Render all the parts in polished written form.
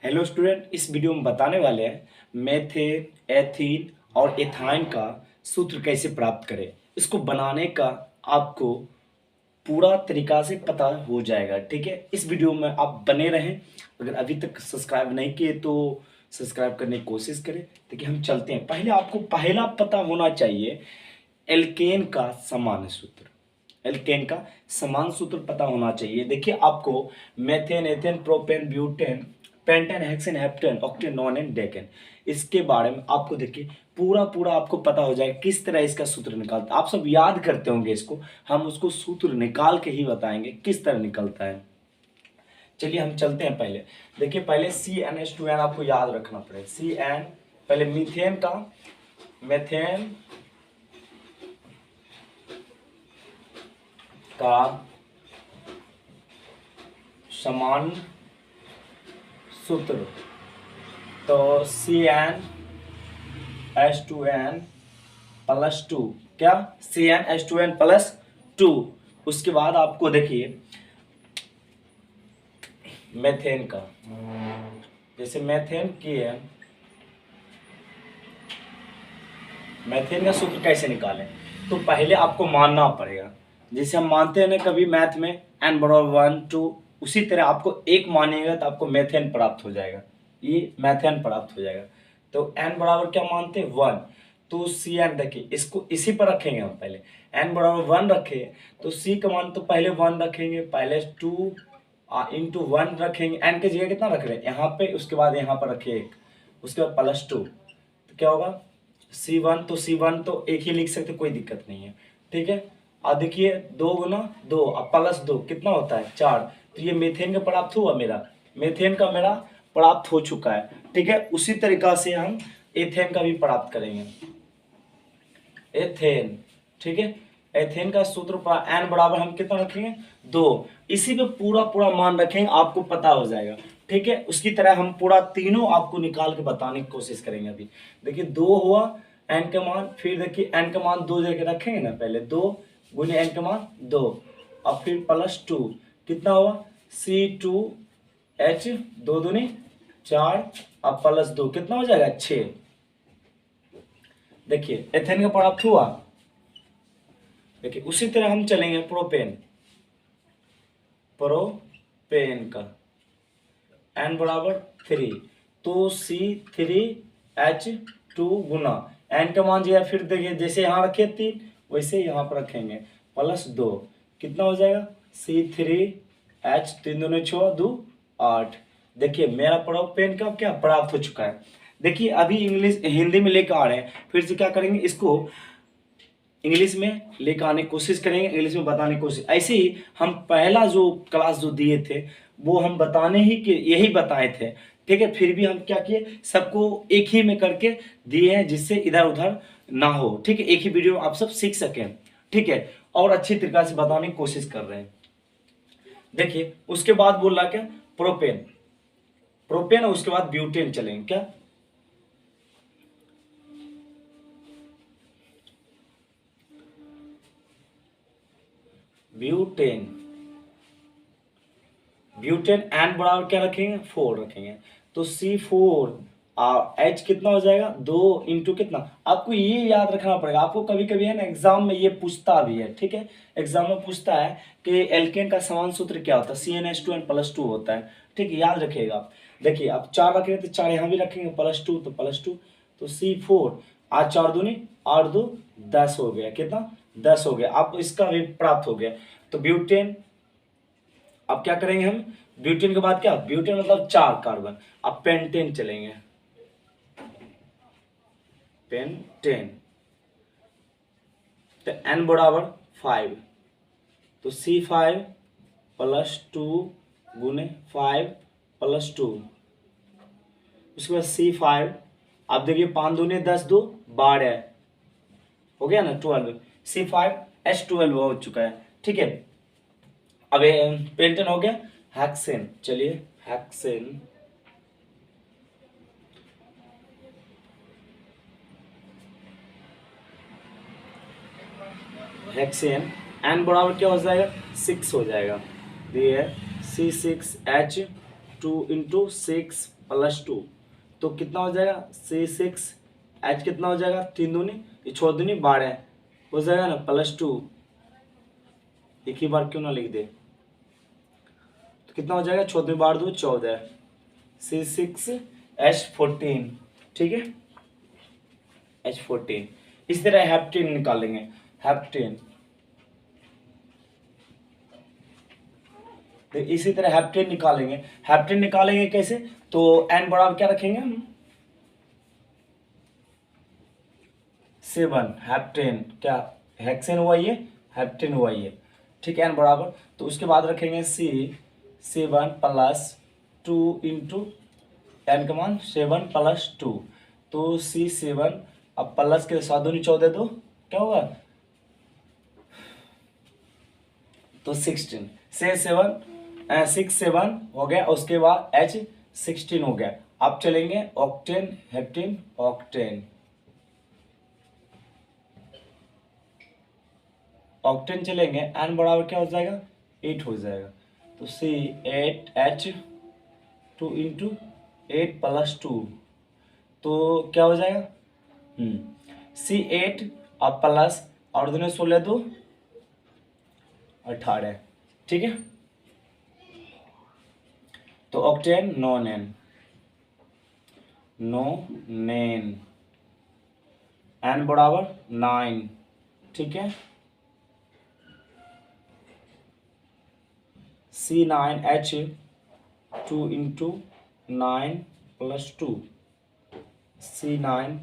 Hello student, इस video में बताने वाले हैं मेथेन, एथीन और एथाइन का सूत्र कैसे प्राप्त करें। इसको बनाने का आपको पूरा तरीका से पता हो जाएगा। ठीक है, इस वीडियो में आप बने रहें। अगर अभी तक सब्सक्राइब नहीं किए तो सब्सक्राइब करने की कोशिश करें। देखिए, हम चलते हैं। पहले आपको पहला पता होना चाहिए एल्केन का समान सूत्र। एल्केन का समान सूत्र पता होना चाहिए। देखिए, आपको methane, ethane, propane, butane, pentane, hexane, heptane, octane, nonane, decane, इसके बारे में आपको देखिए पूरा पूरा आपको पता हो जाएगा किस तरह इसका सूत्र निकालता है। आप सब याद करते होंगे इसको, हम उसको सूत्र निकाल के ही बताएंगे किस तरह निकलता है। चलिए हम चलते हैं। पहले देखिए, पहले CnH2n आपको याद रखना पड़ेगा। Cn, पहले मीथेन का, मेथेन का समान सूत्र, तो CnH2n प्लस 2, क्या CnH2n प्लस 2। उसके बाद आपको देखिए मेथेन का, जैसे मेथेन का सूत्र कैसे निकालें, तो पहले आपको मानना पड़ेगा। जैसे हम मानते हैं ना कभी मैथ में n बराबर 1 2, उसी तरह आपको एक मानिएगा तो आपको मेथेन प्राप्त हो जाएगा, ये मेथेन प्राप्त हो जाएगा। तो n बराबर क्या मानते हैं 1, तो Cn देखिए इसको इसी पर रखेंगे। हम पहले n बराबर 1 रखे तो C का मान तो पहले 1 रखेंगे, पहले 2 इंटू 1 रखेंगे। n की जगह कितना रख रहे हैं यहाँ पे, उसके बाद यहाँ पर रखिए 1, उसके बाद प्लस 2, तो क्या होगा C1, तो C1 तो एक ही लिख सकते, कोई दिक्कत नहीं है। ठीक है, अब देखिए 2 गुना 2 अब प्लस 2 कितना होता है 4, तो ये मीथेन का प्राप्त हुआ, मीथेन का मेरा प्राप्त हो चुका है। ठीक है, उसी तरीका से हम एथेन का भी प्राप्त करेंगे। एथेन, ठीक है, एथेन का सूत्र पर n बराबर हम कितना रखेंगे 2, इसी पे पूरा पूरा मान रखेंगे, आपको पता हो जाएगा। ठीक है, उसकी तरह हम पूरा तीनों आपको निकाल के बताने की कोशिश करेंगे। अभी देखिए 2 हुआ n का मान, फिर देखिए n का मान 2 जगह रखेंगे ना, पहले 2 गुने n का मान 2, अब फिर प्लस 2, कितना हुआ C2H 2 दूनी 4, अब प्लस 2 कितना हो जाएगा 6। देखिए एथेन का प्राप्त हुआ। देखिए उसी तरह हम चलेंगे प्रोपेन का n बराबर 3, तो C3H2 गुना n का मान जो है, फिर देखिए जैसे यहाँ रखे 3 वैसे यहाँ पर रखेंगे प्लस 2, कितना हो जाएगा C3H 3 दूनी 6 2 8। देखिए मेरा प्रोपेन का क्या प्राप्त हो चुका है। देखिए अभी इंग्लिश हिंदी में लेकर आ रहे हैं, फिर से क्या करेंगे इसको इंग्लिश में लेकर आने की कोशिश करेंगे, इंग्लिश में बताने की कोशिश। ऐसे ही हम पहला जो क्लास जो दिए थे वो हम बताने ही के यही बताए थे। ठीक है, फिर भी हम क्या किए, सबको एक ही में करके दिए हैं जिससे इधर उधर ना हो। ठीक है, एक ही वीडियो आप सब सीख सकें। ठीक है, और अच्छी तरीके से बताने की कोशिश कर रहे हैं। देखिए उसके बाद बोल रहा क्या प्रोपेन उसके बाद ब्यूटेन चलेंगे। क्या ब्यूटेन n बराबर क्या रखेंगे 4 रखेंगे, तो C4 और H कितना हो जाएगा 2 इंटू कितना। आपको ये याद रखना पड़ेगा, आपको कभी कभी है ना एग्जाम में ये पूछता भी है। ठीक है, एग्जाम में पूछता है कि एल्केन का समान सूत्र क्या होता है, CnH2n प्लस 2 होता है। ठीक है, याद रखिएगा आप। देखिए आप 4 रखेंगे तो 4 यहाँ भी रखेंगे, प्लस 2 तो प्लस 2, तो C4 आज 4 दूनी 8 2 10 हो गया, कितना 10 हो गया। आपको इसका भी प्राप्त हो गया। तो ब्यूटेन, अब क्या करेंगे हम, ब्यूटेन के बाद क्या, ब्यूटेन मतलब 4 कार्बन। अब पेंटेन चलेंगे, पेंटेन, तो n बराबर 5, तो C5 प्लस 2 गुने 5 प्लस 2, उसके बाद C5, अब देखिए 5 दूने 10 2 12 हो गया ना 12, C5H12 हो चुका है। ठीक है, अब पेंटेन हो गया। हेक्सेन, चलिए हेक्सेन, हेक्सेन n बराबर क्या हो जाएगा 6 हो जाएगा, ये C6H2 इंटू 6 +2, तो कितना हो जाएगा C6H कितना हो जाएगा, 3 दूनी, ये 6 दूनी 12 हो जाएगा ना, +2, एक ही बार क्यों ना लिख दे, तो कितना हो जाएगा, 6 दूनी 12 2 14, C6H14, ठीक है, H14। इस तरह हेप्टेन निकालेंगे, हेप्टेन, तो इसी तरह हेप्टेन निकालेंगे। हेप्टेन निकालेंगे कैसे, तो n बराबर क्या रखेंगे हम, 7, हेप्टेन, क्या हेक्सेन हुआ ये, हेप्टेन हुआ ये, ठीक है, n बराबर, तो उसके बाद रखेंगे C7 + 2 इंटू n का मान 7 + 2, तो C7, अब प्लस के साथ दूनी 14 दो क्या होगा, तो 16 से 6 7 हो गया, उसके बाद H16 हो गया। अब चलेंगे ऑक्टेन, हेप्टेन, ऑक्टेन, ऑक्टेन चलेंगे, n बराबर क्या हो जाएगा, 8 हो जाएगा, तो C8H2 इंटू 8 + 2, तो क्या हो जाएगा, C8 अब प्लस और दोनों 16 2 18, ठीक है, तो ऑक्टेन नोनेन, n बराबर 9, ठीक है, C9H2 इंटू 9 + 2, C9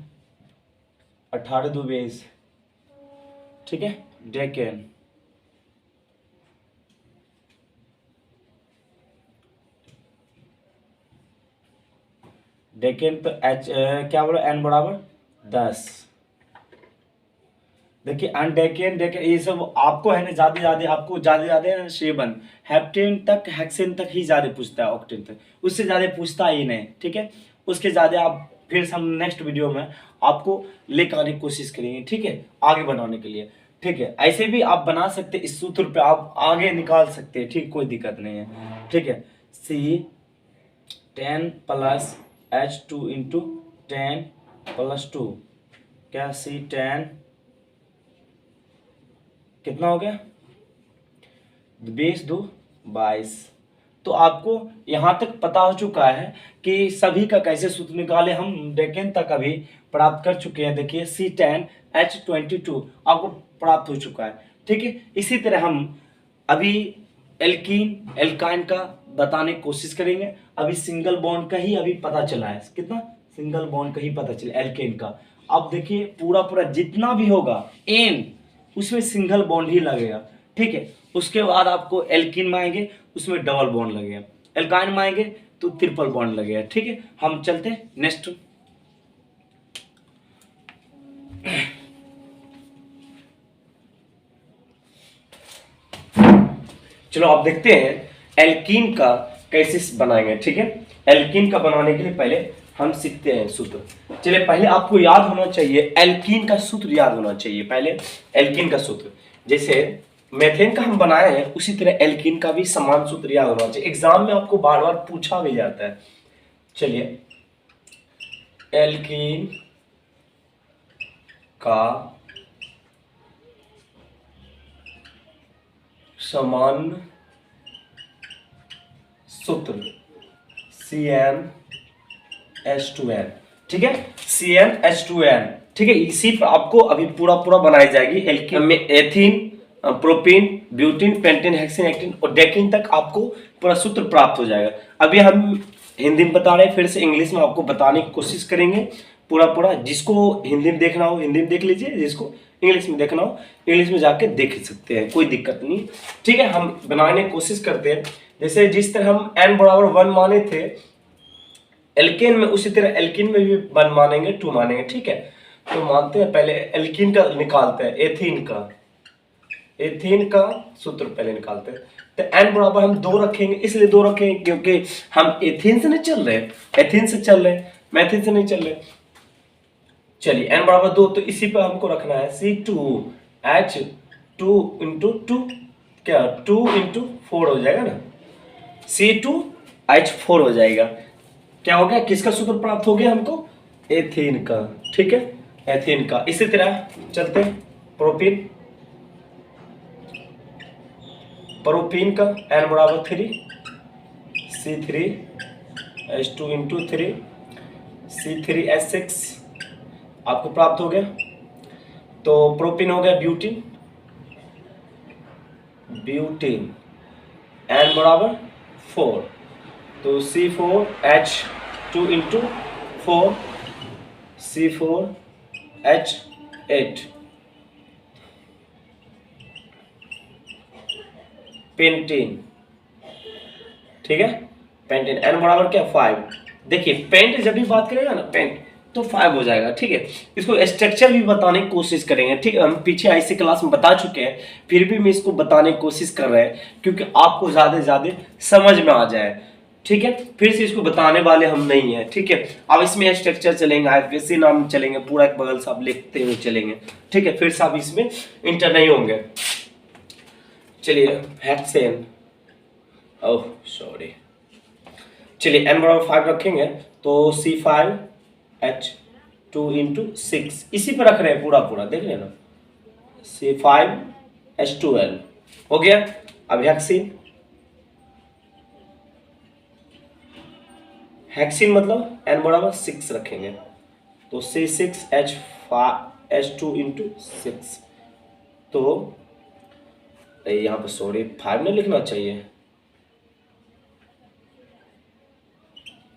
18 2 20, ठीक है, डेकेन, डेकेन पे एच क्या बोला, n बराबर 10, देखिए अन डेकेन, डेकेन ये सब आपको है ना ज़्यादा आपको ज़्यादा 7 हेप्टेन तक, हेक्सेन तक ही ज़्यादा पूछता है, ऑक्टेन तक उससे ज़्यादा पूछता ही नहीं, ठीक है, उसके ज़्यादा आप फिर हम नेक्स्ट वीडियो में आपको लेकर आने की कोशिश करेंगे, ठीक है, आगे बनाने के लिए, ठीक है, ऐसे भी आप बना सकते, इस सूत्र पे आप आगे निकाल सकते हैं, ठीक, कोई दिक्कत नहीं है, ठीक है, C10 + H2 इंटू 10 + 2, क्या C10 कितना हो गया, 20 2 22, तो आपको यहाँ तक पता हो चुका है कि सभी का कैसे सूत्र निकाले, हम डेकेन तक अभी प्राप्त कर चुके हैं, देखिए C10H22 आपको प्राप्त हो चुका है, ठीक है, इसी तरह हम अभी एल्कीन एल्काइन का बताने की कोशिश करेंगे, अभी सिंगल बॉन्ड का ही अभी पता चला है, कितना सिंगल बॉन्ड का ही पता चला एल्केन का, अब देखिए पूरा जितना भी होगा एन उसमें सिंगल बॉन्ड ही लगेगा, ठीक है, उसके बाद आपको एल्कीन में आएंगे उसमें डबल बॉन्ड लगेगा, एल्काइन में आएंगे तो ट्रिपल बॉन्ड लगेगा, ठीक है, हम चलते हैं नेक्स्ट। चलो आप देखते हैं एल्कीन का कैसे बनाएंगे, ठीक है, एल्कीन का बनाने के लिए पहले हम सीखते हैं सूत्र, चलिए पहले आपको याद होना चाहिए एल्कीन का सूत्र, याद होना चाहिए पहले एल्कीन का सूत्र, जैसे मेथेन का हम बनाए हैं उसी तरह एल्कीन का भी समान सूत्र याद होना चाहिए, एग्जाम में आपको बार बार पूछा भी जाता है। चलिए एल्कीन का समान सूत्र CnH2n, ठीक है, CnH2n, ठीक है, इसी पर आपको अभी पूरा बनाई जाएगी एल्कीन में, ethene propene butene pentene hexene octene और डेकिन तक आपको पूरा सूत्र प्राप्त हो जाएगा। अभी हम हिंदी में बता रहे हैं, फिर से इंग्लिश में आपको बताने की कोशिश करेंगे पूरा, जिसको हिंदी में देखना हो हिंदी में देख लीजिए, जिसको इंग्लिश में देखना हो इंग्लिश में जाके देख सकते हैं, कोई दिक्कत नहीं, ठीक है, हम बनाने की कोशिश करते हैं, जैसे जिस तरह हम n बराबर 1 माने थे एल्केन में, उसी तरह एल्कीन में भी 1 मानेंगे 2 मानेंगे, ठीक है, तो मानते हैं पहले एल्कीन का निकालते हैं, एथीन का सूत्र पहले निकालते हैं, तो n बराबर हम 2 रखेंगे, इसलिए 2 रखेंगे क्योंकि हम एथीन से नहीं चल रहे, एथीन से चल रहे, मैथीन से नहीं चल रहे, चलिए n बराबर 2, तो इसी पर हमको रखना है C2H2 इंटू 2, क्या 2 इंटू 4 हो जाएगा ना, C2H4 हो जाएगा, क्या हो गया, किसका सूत्र प्राप्त हो गया हमको, एथेन का, ठीक है, एथेन का। इसी तरह चलते हैं प्रोपीन, प्रोपीन का n बराबर 3 C3H2 इंटू 3 C3H6 आपको प्राप्त हो गया। तो प्रोपीन हो गया ब्यूटीन, ब्यूटीन n बराबर 4, तो C4H2 इंटू 4 C4H8, पेंटीन, ठीक है, पेंटीन n बराबर क्या 5। देखिए पेंट जब भी बात करेगा ना पेंट तो 5 हो जाएगा, ठीक है। इसको स्ट्रक्चर भी बताने की कोशिश करेंगे, ठीक है। हम पीछे ऐसे क्लास में बता चुके हैं, फिर भी मैं इसको बताने की कोशिश कर रहे हैं क्योंकि आपको ज़्यादा से ज़्यादा समझ में आ जाए, ठीक है। फिर से इसको बताने वाले हम नहीं हैं, ठीक है। अब इसमें स्ट्रक्चर चलेंगे, वैसे नाम चलेंगे, पूरा एक बगल से आप लिखते हुए चलेंगे, ठीक है। फिर से आप इसमें इंटर नहीं होंगे। चलिए हेक्सेन, ओह सॉरी, चलिए n बराबर 5 रखेंगे तो C5H2 इंटू 6 इसी पे रख रहे हैं, पूरा देख रहे हैं ना, C5H2L हो गया। अब हेक्सीन, हेक्सीन मतलब n बराबर 6 रखेंगे तो C6H2 इंटू 6, तो यहाँ पे सॉरी 5 नहीं लिखना चाहिए,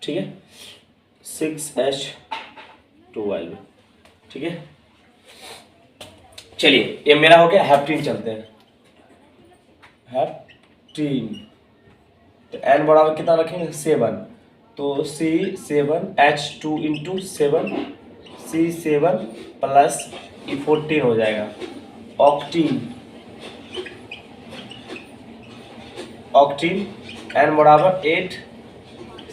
ठीक है, 6H12, ठीक है। चलिए ये मेरा हो गया हेप्टीन। चलते हैं हेप्टीन, तो n बराबर कितना रखेंगे 7, तो C7H2 इंटू 7 C7 प्लस 14 हो जाएगा। ऑक्टीन, ऑक्टीन n बराबर 8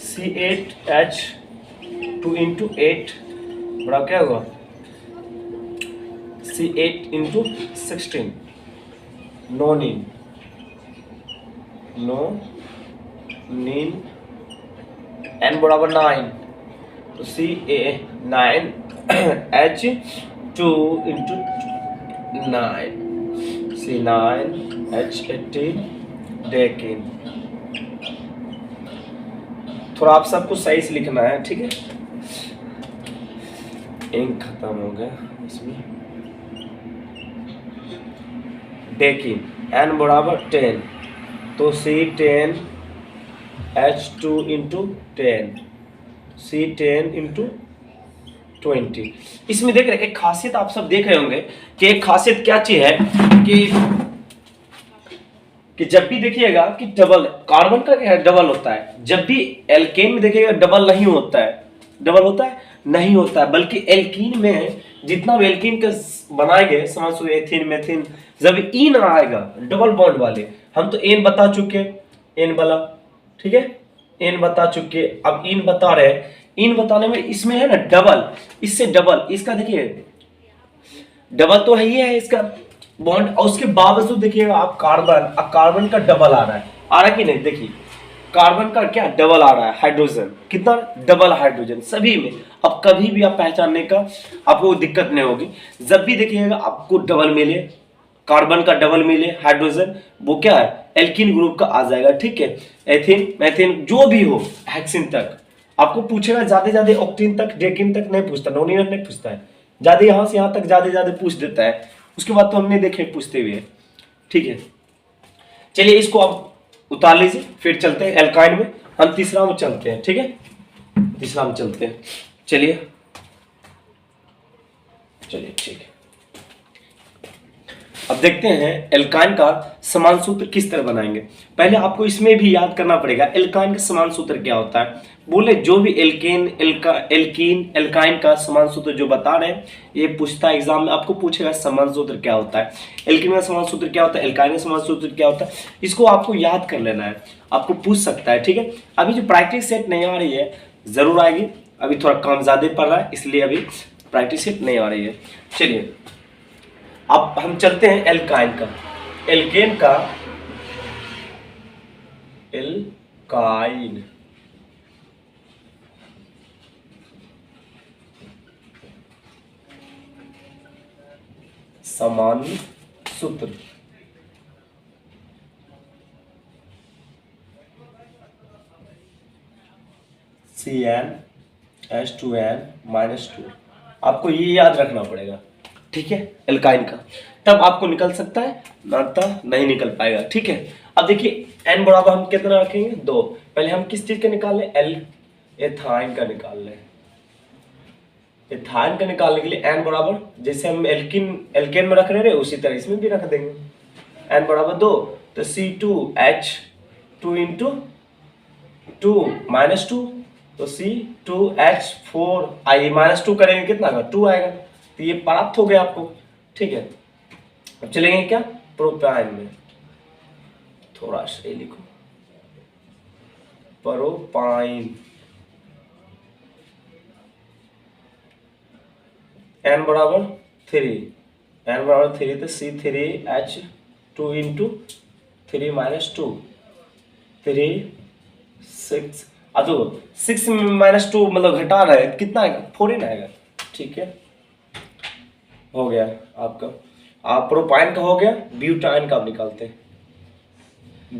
C8H2 इंटू 8 बड़ा क्या होगा C8 इंटू 16 नोनिन, n बराबर 9 तो C9H2 इंटू 9 C9H18 डेकिन। थोड़ा आप सबको सही से लिखना है, ठीक है। इंक खत्म हो गया इसमें। डेकिन n बराबर 10 तो C10H2 इंटू 10 C10 इंटू 20। इसमें देख रहे एक खासियत आप सब देख रहे होंगे कि एक खासियत क्या चीज है कि जब भी देखिएगा कि डबल कार्बन का क्या है, डबल होता है। जब भी एल्केन में देखिएगा डबल नहीं होता है, डबल होता है नहीं होता है, बल्कि एल्कीन में जितना भी एल्कीन का बनाएंगे समझ लो एथीन मेथीन, जब इन आएगा डबल बॉन्ड वाले, हम तो एन बता चुके, एन वाला, ठीक है, एन बता चुके। अब इन बता रहे, इन बताने में इसमें है ना डबल, इससे डबल, इसका देखिए डबल तो है ही है इसका बॉन्ड, और उसके बावजूद देखिएगा आप कार्बन, अब कार्बन का डबल आ रहा है कि नहीं, देखिए कार्बन का क्या डबल आ रहा है, हाइड्रोजन कितना डबल हाइड्रोजन सभी में। अब कभी भी आप पहचानने का आपको दिक्कत नहीं होगी, जब भी देखिएगा आपको डबल मिले, कार्बन का डबल मिले हाइड्रोजन, वो क्या है एल्कीन ग्रुप का आ जाएगा, ठीक है। एथीन मैथीन जो भी हो हेक्सीन तक आपको पूछेगा, ज्यादा ऑक्टीन तक डेकिन तक नहीं पूछता, नोनिन नहीं पूछता है, ज्यादा यहाँ से यहाँ तक ज्यादा पूछ देता है, उसके बाद तो हमने देखे पूछते हुए, ठीक है। चलिए इसको आप उतार लीजिए, फिर चलते हैं एल्काइन में, हम तीसरा में चलते हैं, ठीक है, तीसरा में चलते हैं। चलिए ठीक है, अब देखते हैं एल्काइन का समान सूत्र किस तरह बनाएंगे। पहले आपको इसमें भी याद करना पड़ेगा एल्काइन का समान सूत्र क्या होता है। बोले जो भी एल्कीन एल्काइन का समान सूत्र जो बता रहे हैं, ये पूछता है एग्जाम में, आपको पूछेगा समान सूत्र क्या होता है, एल्कीन का समान सूत्र क्या होता है, एल्काइन का समान सूत्र क्या होता है, इसको आपको याद कर लेना है, आपको पूछ सकता है, ठीक है। अभी जो प्रैक्टिस सेट नहीं आ रही है जरूर आएगी, अभी थोड़ा काम ज्यादा पड़ रहा है इसलिए अभी प्रैक्टिस सेट नहीं आ रही है। चलिए अब हम चलते हैं एल्काइन का, एल्केन का, एल्काइन सामान्य सूत्र CnH2n-2 आपको ये याद रखना पड़ेगा, ठीक है, एल्काइन का, तब आपको निकल सकता है, नाता नहीं निकल पाएगा, ठीक है। अब देखिए n बराबर हम कितना रखेंगे 2। पहले हम किस चीज का निकाल लें, एथाइन का निकाल लें। एथाइन का निकालने के लिए n बराबर जैसे हम एल्केन में रख रहे उसी तरह इसमें भी रख देंगे। n बराबर 2 तो C2H2 इंटू 2 माइनस 2 तो C2H4 आई माइनस 2 करेंगे कितना आएगा 2 आएगा, तो ये प्राप्त हो गया आपको, ठीक है। अब चलेंगे क्या प्रोपाइन में, थोड़ा सा ये लिखो प्रोपाइन, n बराबर 3 तो C3H2 इंटू 3 माइनस 2 3 6 अब तो 6 माइनस 2 मतलब घटा रहा है कितना आएगा 4 ही ना आएगा, ठीक है। हो गया आपका, आप प्रोपाइन का हो गया। ब्यूटाइन का आप निकालते हैं,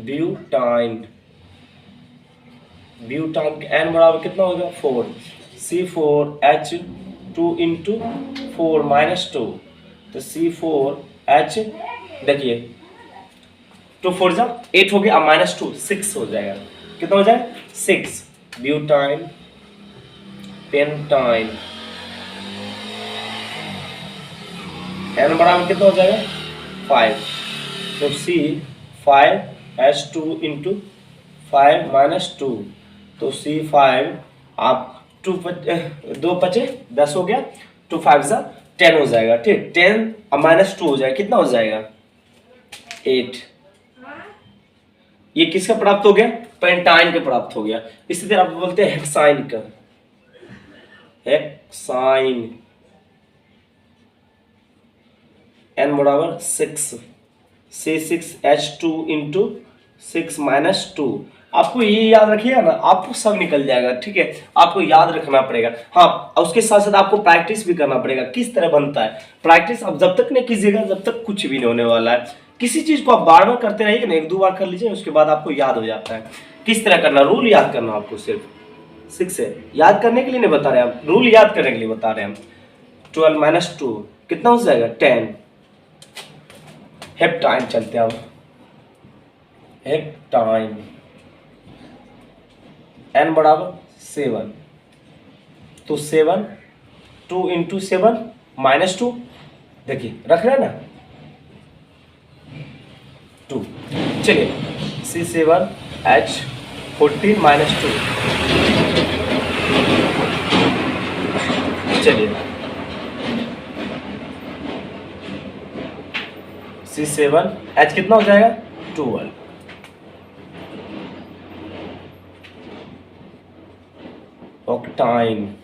ब्यूटाइन का n बराबर कितना होगा 4 C4H2 इंटू 4 माइनस 2 तो C4H देखिए 2 4 जा 8 हो गया, अब माइनस 2 6 हो जाएगा, कितना हो जाएगा 6 ब्यूटाइन पेंटाइन n बराबर कितना हो जाएगा 5 तो C5H2 इंटू 5 माइनस 2 तो C5 आप 2 5 10 हो गया 2 5 जा 10 हो जाएगा, ठीक 10 अब माइनस 2 हो जाएगा कितना हो जाएगा 8। ये किसका प्राप्त हो गया पेंटाइन का प्राप्त हो गया। इसी तरह आप बोलते हैं हेक्साइन का, हेक्साइन n बराबर 6 C6H2 इंटू 6 माइनस 2। आपको ये याद रखिएगा ना, आपको सब निकल जाएगा, ठीक है, आपको याद रखना पड़ेगा। हाँ, उसके साथ साथ आपको प्रैक्टिस भी करना पड़ेगा किस तरह बनता है। प्रैक्टिस आप जब तक नहीं कीजिएगा जब तक कुछ भी नहीं होने वाला है। किसी चीज को आप बार बार करते रहिए ना, 1-2 बार कर लीजिए उसके बाद आपको याद हो जाता है किस तरह करना। रूल याद करना आपको, सिर्फ 6 है याद करने के लिए नहीं बता रहे हम, रूल याद करने के लिए बता रहे हैं हम। 12 माइनस 2 कितना हो जाएगा 10। हेप्टाइन चलते हैं अब, हेप्टाइन n बराबर 7 तो 7 2 इंटू 7 माइनस 2 देखिए रख रहे हैं ना 2। चलिए C7H14 माइनस 2 चलिए C7H कितना हो जाएगा 12 ऑक्टाइन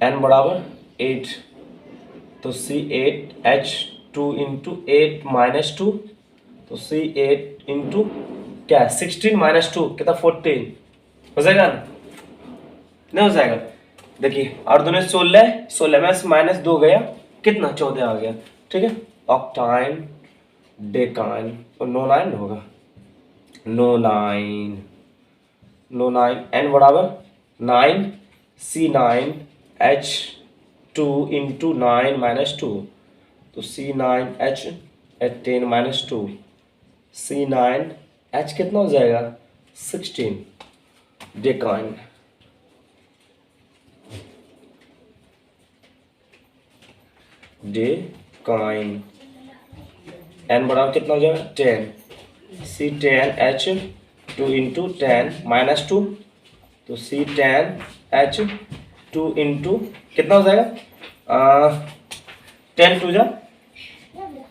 n बराबर 8 तो C8H2 इंटू 8 माइनस 2 तो C8 इंटू क्या 16 माइनस 2 कितना 14 हो जाएगा ना, नहीं हो जाएगा। देखिए और दोनों 16 में माइनस 2 गया कितना 14 आ गया, ठीक है। ऑक्टाइन डेकाइन और नोनाइन होगा, नोनाइन n बराबर 9 C9H2 इंटू 9 माइनस 2 तो C9H 10 माइनस 2 C9H कितना हो जाएगा 16 डेकाइन। डेकाइन n बराबर कितना हो जाएगा 10 C10H2 इंटू 10 माइनस 2 तो C10H2 इंटू कितना हो जाएगा 10 2 जा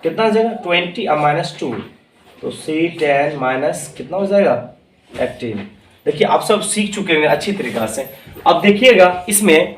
कितना हो जाएगा 20 अब माइनस 2 तो C10 माइनस कितना हो जाएगा 18। देखिए आप सब सीख चुके हैं अच्छी तरीका से। अब देखिएगा इसमें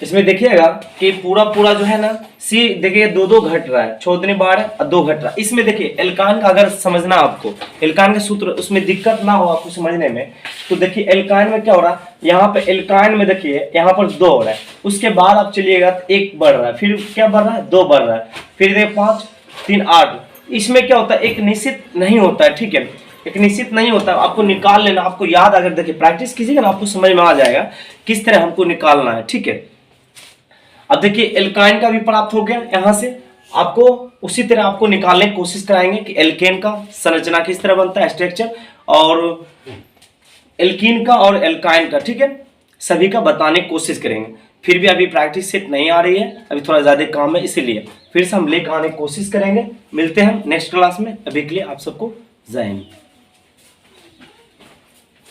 इसमें देखिएगा कि पूरा पूरा जो है ना सी, देखिए दो दो घट रहा है, 6 दूनी 12 और 2 घट रहा है। इसमें देखिए एल्कान का अगर समझना आपको, एल्कान के सूत्र उसमें दिक्कत ना हो आपको समझने में, तो देखिए एल्कान में क्या हो रहा है, यहाँ पे एल्कान में देखिए यहाँ पर 2 हो रहा है, उसके बाद आप चलिएगा तो 1 बढ़ रहा है, फिर क्या बढ़ रहा है, 2 बढ़ रहा है, फिर देखिए 5 3 8। इसमें क्या होता है, एक निश्चित नहीं होता है, ठीक है, एक निश्चित नहीं होता, आपको निकाल लेना, आपको याद, अगर देखिए प्रैक्टिस कीजिएगा ना आपको समझ में आ जाएगा किस तरह हमको निकालना है, ठीक है। अब देखिए एल्काइन का भी प्राप्त हो गया, यहां से आपको उसी तरह आपको निकालने की कोशिश कराएंगे कि एल्केन का संरचना किस तरह बनता है, स्ट्रक्चर, और एल्कीन का और एल्काइन का, ठीक है, सभी का बताने की कोशिश करेंगे। फिर भी अभी प्रैक्टिस सेट नहीं आ रही है, अभी थोड़ा ज्यादा काम है, इसीलिए फिर से हम लेकर आने की कोशिश करेंगे। मिलते हैं नेक्स्ट क्लास में, अभी के लिए आप सबको जय हिंद।